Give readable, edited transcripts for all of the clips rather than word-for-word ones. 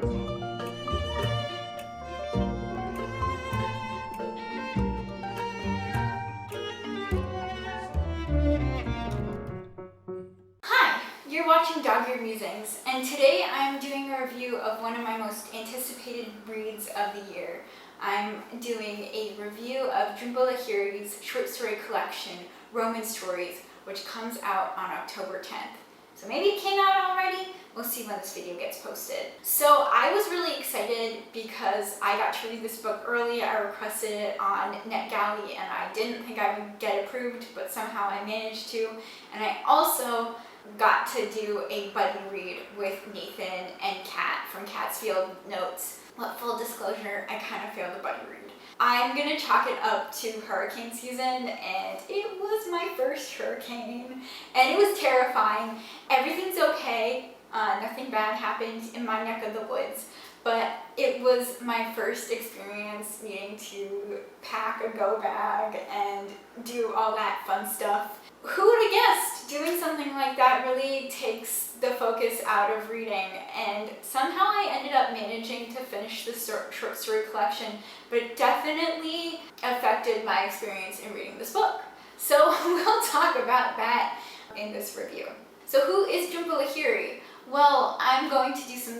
Hi, you're watching Dog-Eared Musings, and today I'm doing a review of one of my most anticipated reads of the year. I'm doing a review of Jhumpa Lahiri's short story collection, Roman Stories, which comes out on October 10th. So maybe it came out already? We'll see when this video gets posted. So I was really excited because I got to read this book early. I requested it on NetGalley and I didn't think I would get approved, but somehow I managed to. And I also got to do a buddy read with Nathan and Kat from Kat's Field Notes. But full disclosure, I kind of failed the buddy read. I'm gonna chalk it up to hurricane season, and it was my first hurricane, and it was terrifying. Everything's okay, nothing bad happened in my neck of the woods, but it was my first experience needing to pack a go bag and do all that fun stuff. Who would have guessed doing something like that really takes the focus out of reading, and somehow I ended up managing to finish the short story collection, but it definitely affected my experience in reading this book. So we'll talk about that in this review. So who is Jhumpa Lahiri? Well, I'm going to do some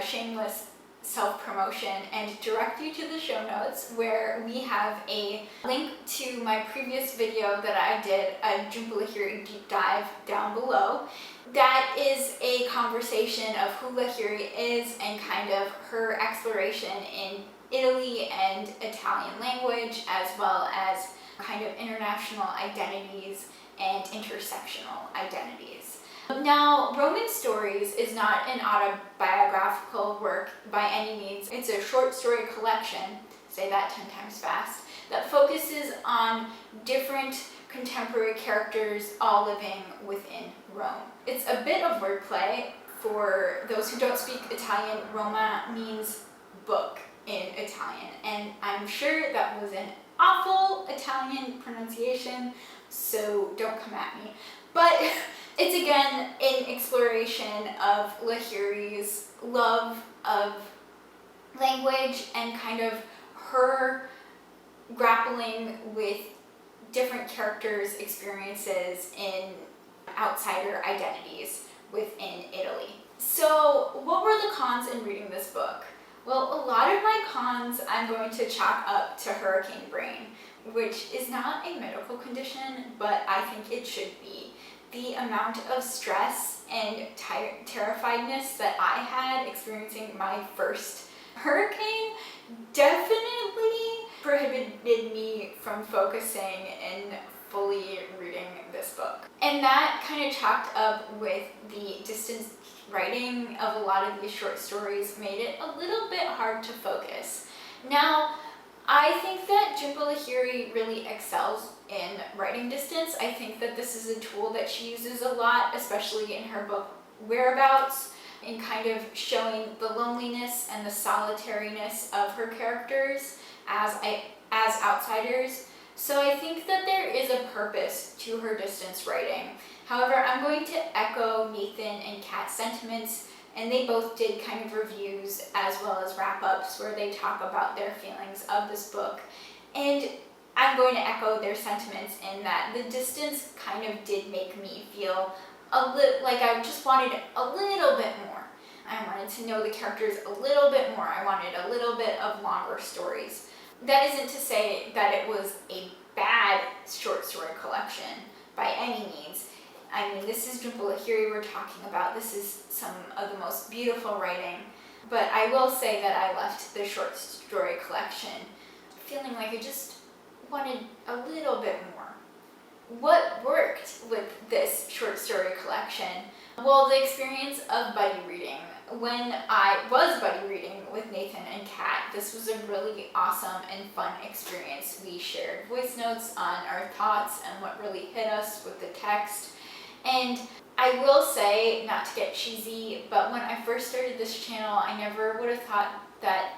shameless self-promotion and direct you to the show notes where we have a link to my previous video that I did, a Jhumpa Lahiri deep dive down below. That is a conversation of who Lahiri is and kind of her exploration in Italy and Italian language, as well as kind of international identities and intersectional identities. Now, Roman Stories is not an autobiographical work by any means. It's a short story collection, say that 10 times fast, that focuses on different contemporary characters all living within Rome. It's a bit of wordplay. For those who don't speak Italian, Roma means book in Italian, and I'm sure that was an awful Italian pronunciation, so don't come at me. But it's again an exploration of Lahiri's love of language and kind of her grappling with different characters' experiences in outsider identities within Italy. So what were the cons in reading this book? Well, a lot of my cons I'm going to chalk up to hurricane brain, which is not a medical condition, but I think it should be. The amount of stress and terrifiedness that I had experiencing my first hurricane definitely prohibited me from focusing and fully reading this book. And that kind of chalked up with the distance writing of a lot of these short stories made it a little bit hard to focus. Now, I think that Jhumpa Lahiri really excels in writing distance. I think that this is a tool that she uses a lot, especially in her book Whereabouts, in kind of showing the loneliness and the solitariness of her characters as outsiders. So I think that there is a purpose to her distance writing. However, I'm going to echo Nathan and Kat's sentiments, and they both did kind of reviews as well as wrap-ups where they talk about their feelings of this book. And I'm going to echo their sentiments in that the distance kind of did make me feel a little like I just wanted a little bit more. I wanted to know the characters a little bit more. I wanted a little bit of longer stories. That isn't to say that it was a bad short story collection by any means. I mean, this is Jhumpa Lahiri we're talking about. This is some of the most beautiful writing. But I will say that I left the short story collection feeling like I just wanted a little bit more. What worked with this short story collection? Well, the experience of buddy reading. When I was buddy reading with Nathan and Kat, this was a really awesome and fun experience. We shared voice notes on our thoughts and what really hit us with the text. And I will say, not to get cheesy, but when I first started this channel, I never would have thought that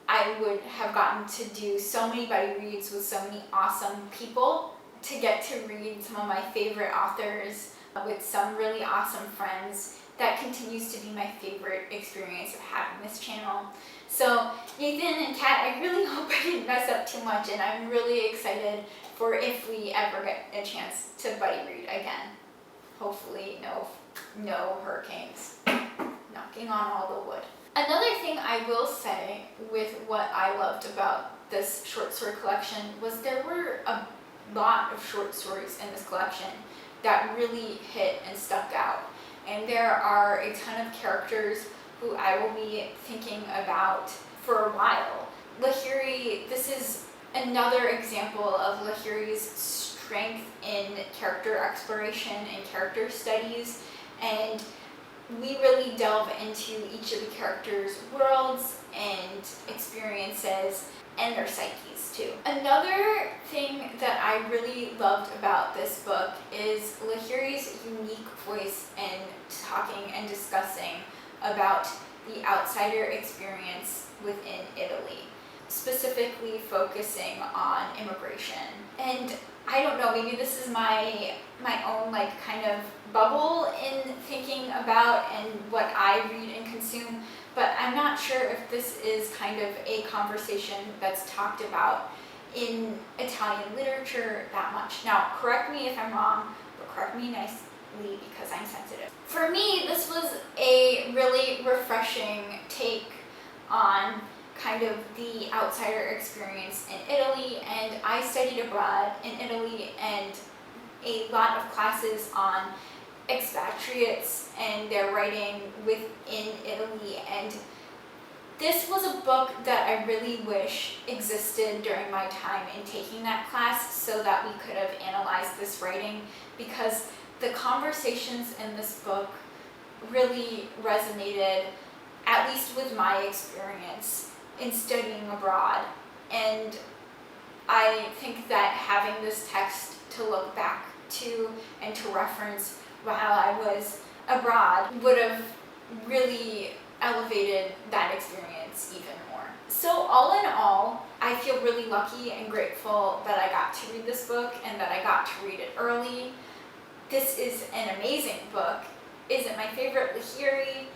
I would have gotten to do so many buddy reads with so many awesome people, to get to read some of my favorite authors with some really awesome friends, that continues to be my favorite experience of having this channel. So Nathan and Kat, I really hope I didn't mess up too much, and I'm really excited for if we ever get a chance to buddy read again. Hopefully no hurricanes knocking on all the wood. Another thing I will say with what I loved about this short story collection was there were a lot of short stories in this collection that really hit and stuck out. And there are a ton of characters who I will be thinking about for a while. Lahiri, this is another example of Lahiri's strength in character exploration and character studies, and we really delve into each of the characters' worlds and experiences and their psyches too. Another thing that I really loved about this book is Lahiri's unique voice in talking and discussing about the outsider experience within Italy, specifically focusing on immigration. And I don't know, maybe this is my own like kind of bubble in thinking about and what I read and consume, but I'm not sure if this is kind of a conversation that's talked about in Italian literature that much. Now, correct me if I'm wrong, but correct me nicely because I'm sensitive. For me, this was a really refreshing take on kind of the outsider experience in Italy, and I studied abroad in Italy and a lot of classes on expatriates and their writing within Italy, and this was a book that I really wish existed during my time in taking that class so that we could have analyzed this writing, because the conversations in this book really resonated, at least with my experience in studying abroad. And I think that having this text to look back to and to reference while I was abroad would have really elevated that experience even more. So all in all, I feel really lucky and grateful that I got to read this book and that I got to read it early. This is an amazing book. Is it my favorite Lahiri?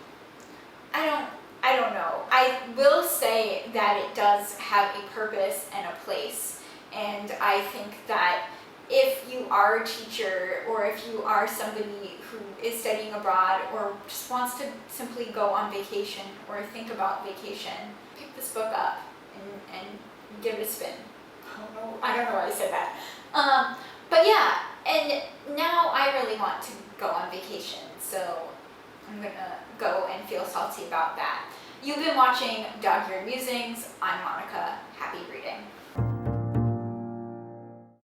I don't know. I will say that it does have a purpose and a place, and I think that if you are a teacher or if you are somebody who is studying abroad or just wants to simply go on vacation or think about vacation, pick this book up and give it a spin. I don't know why I said that. But yeah, and now I really want to go on vacation, so I'm gonna go and feel salty about that. You've been watching Dog-Eared Musings. I'm Monica. Happy reading.